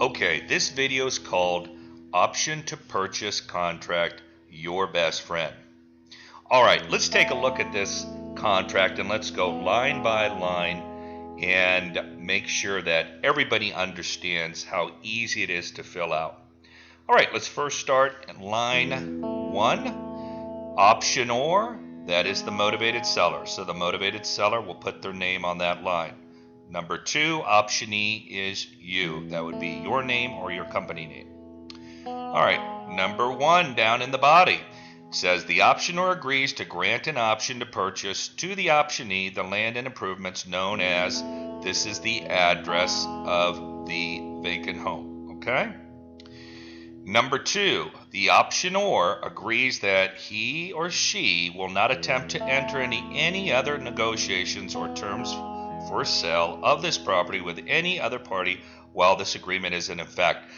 Okay, this video is called Option to Purchase Contract, Your Best Friend. All right, let's take a look at this contract and let's go line by line and make sure that everybody understands how easy it is to fill out. All right, let's first start at line 1, optionor, that is the motivated seller. So the motivated seller will put their name on that line. Number 2, optionee is you. That would be your name or your company name. All right, number 1 down in the body says the optionor agrees to grant an option to purchase to the optionee the land and improvements known as, this is the address of the vacant home, okay? Number 2, the optionor agrees that he or she will not attempt to enter any other negotiations or terms for sale of this property with any other party while this agreement is in effect.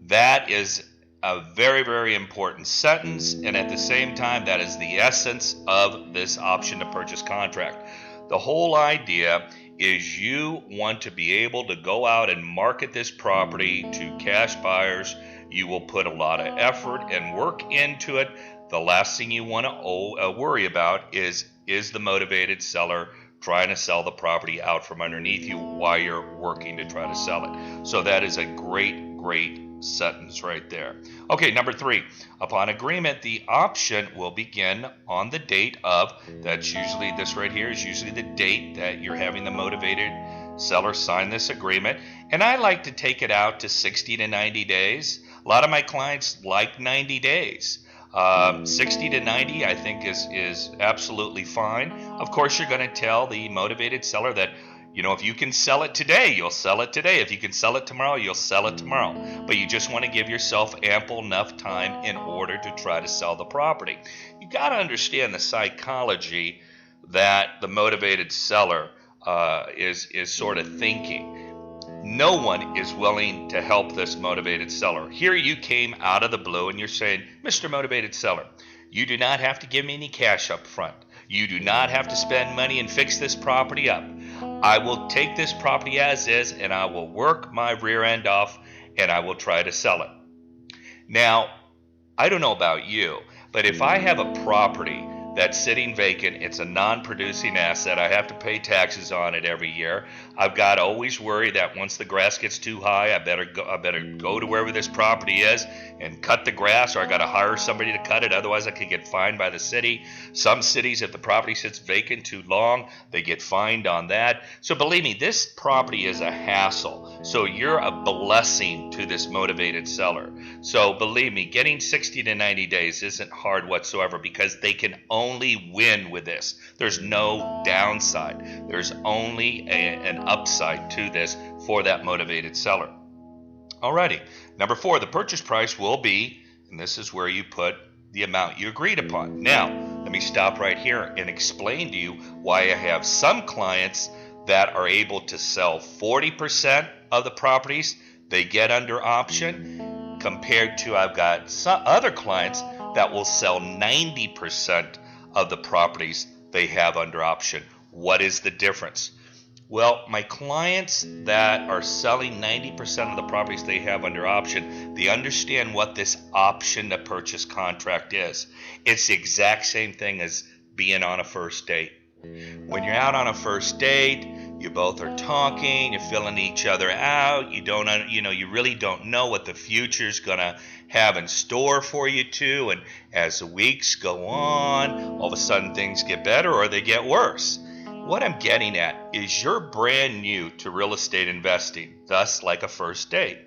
That is a very, very important sentence, and at the same time, that is the essence of this option to purchase contract. The whole idea is you want to be able to go out and market this property to cash buyers. You will put a lot of effort and work into it. The last thing you want to worry about is the motivated seller trying to sell the property out from underneath you while you're working to try to sell it. So that is a great, great sentence right there. Okay, number 3, upon agreement, the option will begin on the date of, that's usually this right here, is usually the date that you're having the motivated seller sign this agreement. And I like to take it out to 60 to 90 days. A lot of my clients like 90 days. 60 to 90 I think is absolutely fine. Of course, you're going to tell the motivated seller that, you know, if you can sell it today, you'll sell it today. If you can sell it tomorrow, you'll sell it tomorrow. But you just want to give yourself ample enough time in order to try to sell the property. You got to understand the psychology that the motivated seller is sort of thinking. No one is willing to help this motivated seller. Here you came out of the blue and you're saying, Mr. Motivated Seller, you do not have to give me any cash up front. You do not have to spend money and fix this property up. I will take this property as is and I will work my rear end off and I will try to sell it. Now, I don't know about you, but if I have a property that's sitting vacant, it's a non-producing asset, I have to pay taxes on it every year, I've got to always worry that once the grass gets too high, I better go to wherever this property is and cut the grass, or I got to hire somebody to cut it, otherwise I could get fined by the city. Some cities, if the property sits vacant too long, they get fined on that. So believe me, this property is a hassle. So you're a blessing to this motivated seller. So believe me, getting 60 to 90 days isn't hard whatsoever because they can only win with this. There's no downside. There's only an upside to this for that motivated seller. Alrighty, number 4, the purchase price will be, and this is where you put the amount you agreed upon. Now, let me stop right here and explain to you why I have some clients that are able to sell 40% of the properties they get under option, compared to I've got some other clients that will sell 90% of the properties they have under option. What is the difference? Well, my clients that are selling 90% of the properties they have under option, they understand what this option to purchase contract is. It's the exact same thing as being on a first date. When you're out on a first date, you both are talking, you're filling each other out, you really don't know what the future's gonna have in store for you two, and as the weeks go on, all of a sudden things get better or they get worse. What I'm getting at is you're brand new to real estate investing, thus like a first date.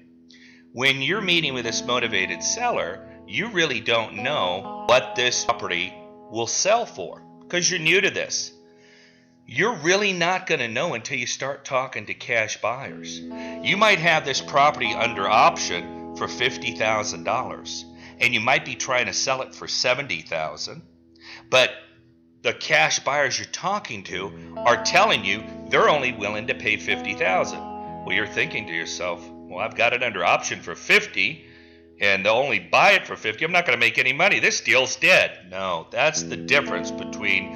When you're meeting with this motivated seller, you really don't know what this property will sell for because you're new to this. You're really not going to know until you start talking to cash buyers. You might have this property under option for $50,000 and you might be trying to sell it for $70,000, but the cash buyers you're talking to are telling you they're only willing to pay $50,000. Well, you're thinking to yourself, well, I've got it under option for $50 and they'll only buy it for $50. I'm not going to make any money. This deal's dead. No, that's the difference between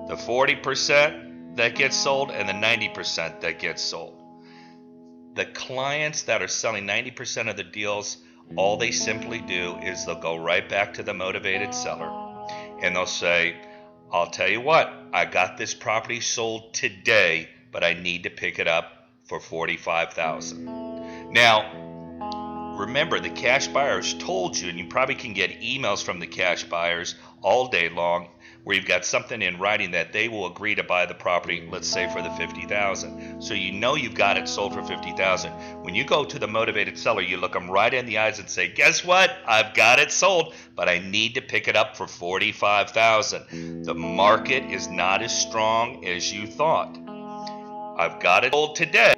the 40% that gets sold and the 90% that gets sold. the clients that are selling 90% of the deals, all they simply do is they'll go right back to the motivated seller and they'll say, I'll tell you what, I got this property sold today, but I need to pick it up for $45,000. Now, remember, the cash buyers told you, and you probably can get emails from the cash buyers all day long where you've got something in writing that they will agree to buy the property, let's say for the $50,000. So you know you've got it sold for $50,000. When you go to the motivated seller, you look them right in the eyes and say, guess what? I've got it sold, but I need to pick it up for $45,000. The market is not as strong as you thought. I've got it sold today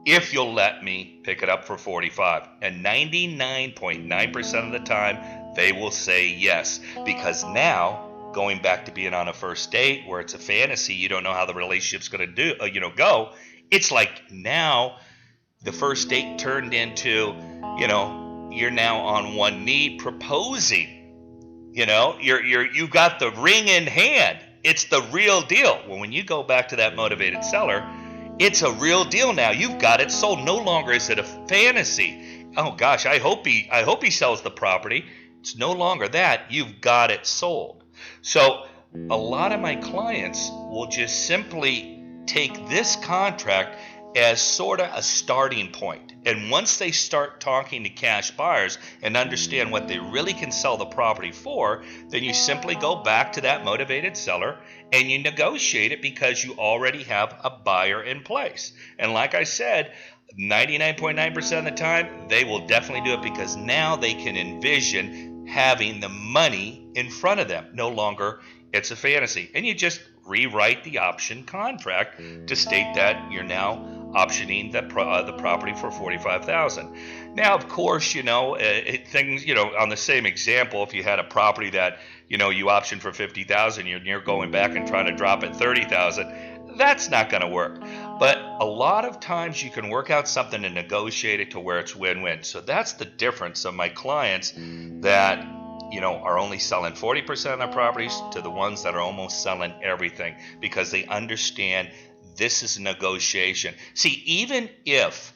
if you'll let me pick it up for $45,000. And 99.9% of the time, they will say yes, because now, going back to being on a first date where it's a fantasy, you don't know how the relationship's going to go. It's like now the first date turned into, you're now on one knee proposing. You got the ring in hand. It's the real deal. Well, when you go back to that motivated seller, it's a real deal now. You've got it sold. No longer is it a fantasy. Oh gosh, I hope he sells the property. It's no longer that. You've got it sold. So a lot of my clients will just simply take this contract as sort of a starting point. And once they start talking to cash buyers and understand what they really can sell the property for, then you simply go back to that motivated seller and you negotiate it because you already have a buyer in place. And like I said, 99.9% of the time, they will definitely do it because now they can envision having the money in front of them. No longer it's a fantasy. And you just rewrite the option contract to state that you're now optioning the property for $45,000. Now, of course, things, on the same example, if you had a property that, you optioned for $50,000, you're going back and trying to drop it $30,000, that's not going to work. But a lot of times you can work out something and negotiate it to where it's win-win. So that's the difference of my clients that are only selling 40% of their properties to the ones that are almost selling everything, because they understand this is a negotiation. See, even if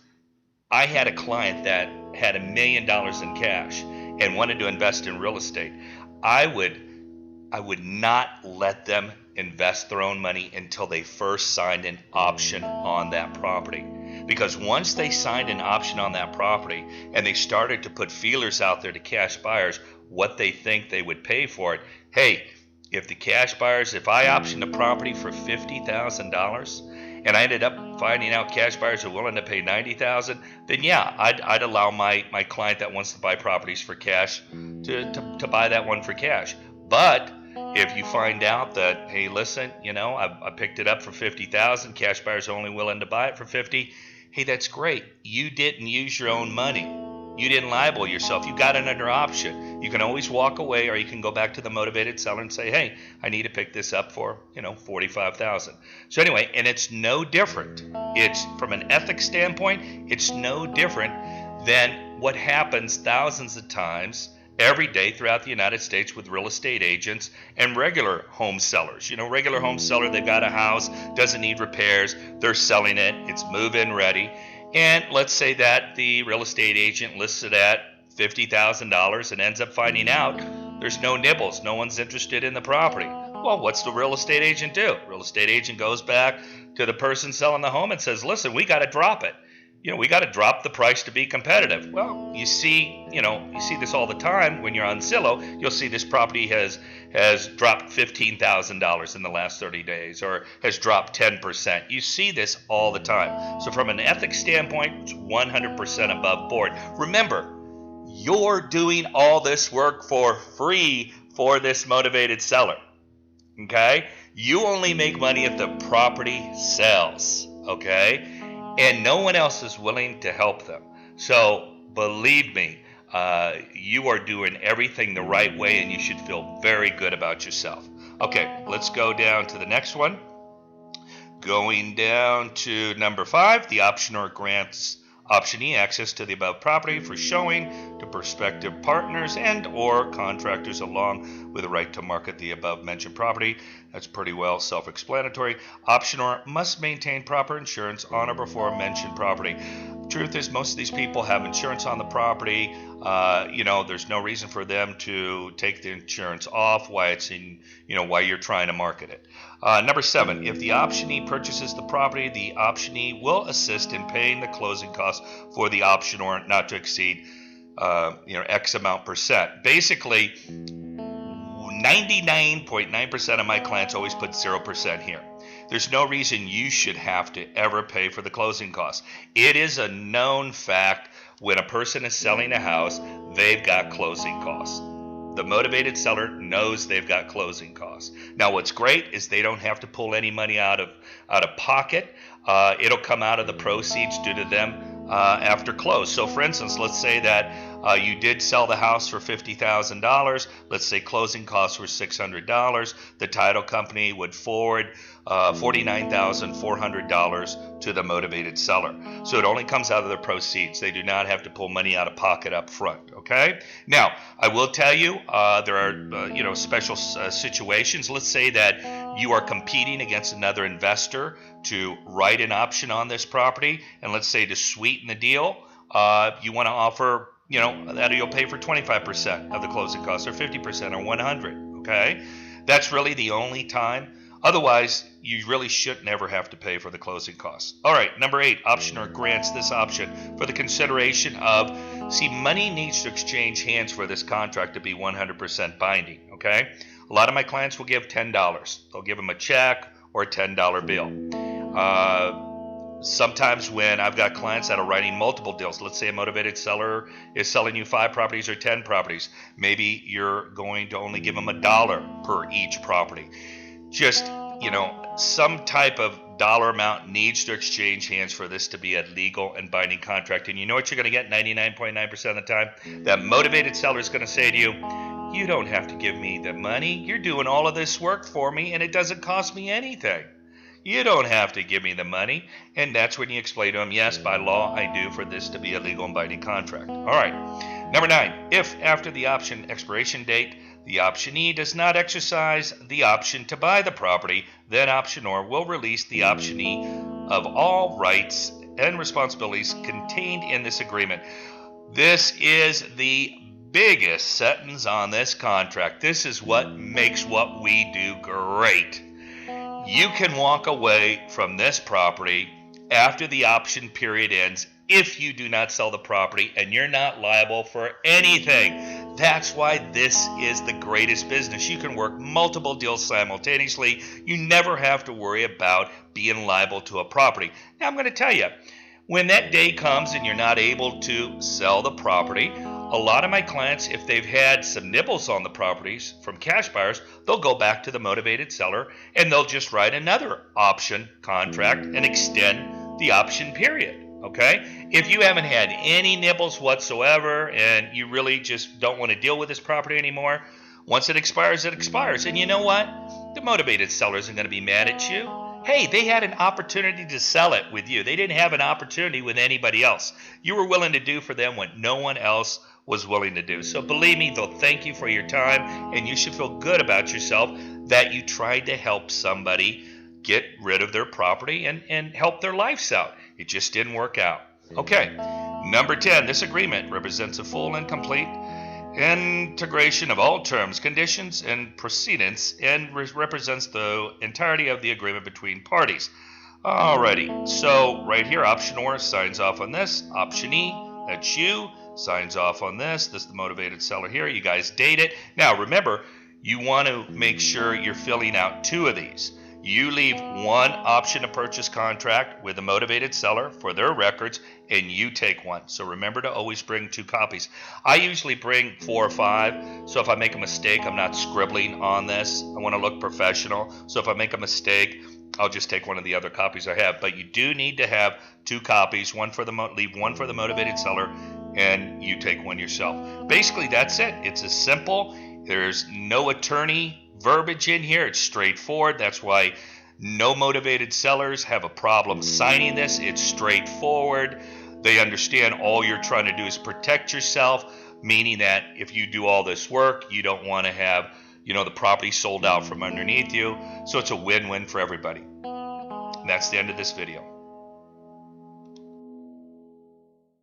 I had a client that had $1 million in cash and wanted to invest in real estate, I would not let them invest their own money until they first signed an option on that property. Because once they signed an option on that property and they started to put feelers out there to cash buyers, what they think they would pay for it, hey, if I optioned a property for $50,000 and I ended up finding out cash buyers are willing to pay $90,000, then yeah, I'd allow my client that wants to buy properties for cash to buy that one for cash. But if you find out that, hey, listen, I picked it up for $50,000, cash buyers are only willing to buy it for $50,000, hey, that's great. You didn't use your own money. You didn't liable yourself. You got it under option. You can always walk away, or you can go back to the motivated seller and say, hey, I need to pick this up for, $45,000. So anyway, and it's no different. It's from an ethics standpoint, it's no different than what happens thousands of times every day throughout the United States with real estate agents and regular home sellers. Regular home seller, they've got a house, doesn't need repairs, they're selling it, it's move-in ready. And let's say that the real estate agent lists it at $50,000 and ends up finding out there's no nibbles, no one's interested in the property. Well, what's the real estate agent do? Real estate agent goes back to the person selling the home and says, listen, we got to drop it. We got to drop the price to be competitive. Well, you see this all the time when you're on Zillow. You'll see this property has dropped $15,000 in the last 30 days or has dropped 10%. You see this all the time. So from an ethics standpoint, it's 100% above board. Remember, you're doing all this work for free for this motivated seller. Okay? You only make money if the property sells. Okay? And no one else is willing to help them. So believe me, you are doing everything the right way, and you should feel very good about yourself. Okay, let's go down to the next one. Going down to number 5, the optioner grants optionee access to the above property for showing to prospective partners and or contractors, along with the right to market the above mentioned property. That's pretty well self-explanatory. Optioner must maintain proper insurance on or before mentioned property. Truth is, most of these people have insurance on the property. There's no reason for them to take the insurance off while it's in, while you're trying to market it. Number 7, if the optionee purchases the property, the optionee will assist in paying the closing costs for the optionor not to exceed, X amount percent. Basically, 99.9% of my clients always put 0% here. There's no reason you should have to ever pay for the closing costs. It is a known fact when a person is selling a house, they've got closing costs. The motivated seller knows they've got closing costs. Now, what's great is they don't have to pull any money out of pocket. It'll come out of the proceeds due to them after close. So, for instance, let's say that you did sell the house for $50,000. Let's say closing costs were $600. The title company would forward $49,400 to the motivated seller. So it only comes out of the proceeds. They do not have to pull money out of pocket up front. Okay. Now, I will tell you there are special situations. Let's say that you are competing against another investor to write an option on this property, and let's say to sweeten the deal, you want to offer that you'll pay for 25% of the closing costs, or 50%, or 100%. Okay, that's really the only time. Otherwise, you really should never have to pay for the closing costs. All right, number 8, optioner grants this option for the consideration of, money needs to exchange hands for this contract to be 100% binding. Okay, a lot of my clients will give $10. They'll give them a check or a $10 bill. Sometimes when I've got clients that are writing multiple deals, let's say a motivated seller is selling you 5 properties or 10 properties, maybe you're going to only give them $1 per each property. Just, some type of dollar amount needs to exchange hands for this to be a legal and binding contract. And you know what you're going to get 99.9% of the time? That motivated seller is going to say to you, you don't have to give me the money. You're doing all of this work for me and it doesn't cost me anything. You don't have to give me the money. And that's when you explain to them, yes, by law, I do for this to be a legal and binding contract. All right. Number 9, if after the option expiration date, the optionee does not exercise the option to buy the property, then optionor will release the optionee of all rights and responsibilities contained in this agreement. This is the biggest sentence on this contract. This is what makes what we do great. You can walk away from this property after the option period ends if you do not sell the property, and you're not liable for anything. That's why this is the greatest business. You can work multiple deals simultaneously. You never have to worry about being liable to a property. Now, I'm going to tell you, when that day comes and you're not able to sell the property, a lot of my clients, if they've had some nibbles on the properties from cash buyers, they'll go back to the motivated seller and they'll just write another option contract and extend the option period. Okay? If you haven't had any nibbles whatsoever and you really just don't want to deal with this property anymore, once it expires, it expires. And you know what? The motivated seller isn't going to be mad at you. Hey, they had an opportunity to sell it with you. They didn't have an opportunity with anybody else. You were willing to do for them what no one else was willing to do. So believe me, they'll thank you for your time, and you should feel good about yourself that you tried to help somebody get rid of their property and help their lives out. It just didn't work out. Okay, number 10, this agreement represents a full and complete integration of all terms, conditions, and precedents, and represents the entirety of the agreement between parties. Alrighty, so right here, optionor signs off on this. Optionee, that's you, signs off on this. This is the motivated seller here. You guys date it. Now, remember, you want to make sure you're filling out 2 of these. You leave 1 option to purchase contract with the motivated seller for their records, and you take 1. So remember to always bring 2 copies. I usually bring 4 or 5. So if I make a mistake, I'm not scribbling on this. I want to look professional. So if I make a mistake, I'll just take one of the other copies I have. But you do need to have 2 copies. Leave 1 for the motivated seller, and you take 1 yourself. Basically, that's it. It's as simple. There's no attorney verbiage in here. It's straightforward. That's why no motivated sellers have a problem signing this. It's straightforward. They understand all you're trying to do is protect yourself, meaning that if you do all this work, you don't want to have, the property sold out from underneath you. So it's a win-win for everybody. And that's the end of this video.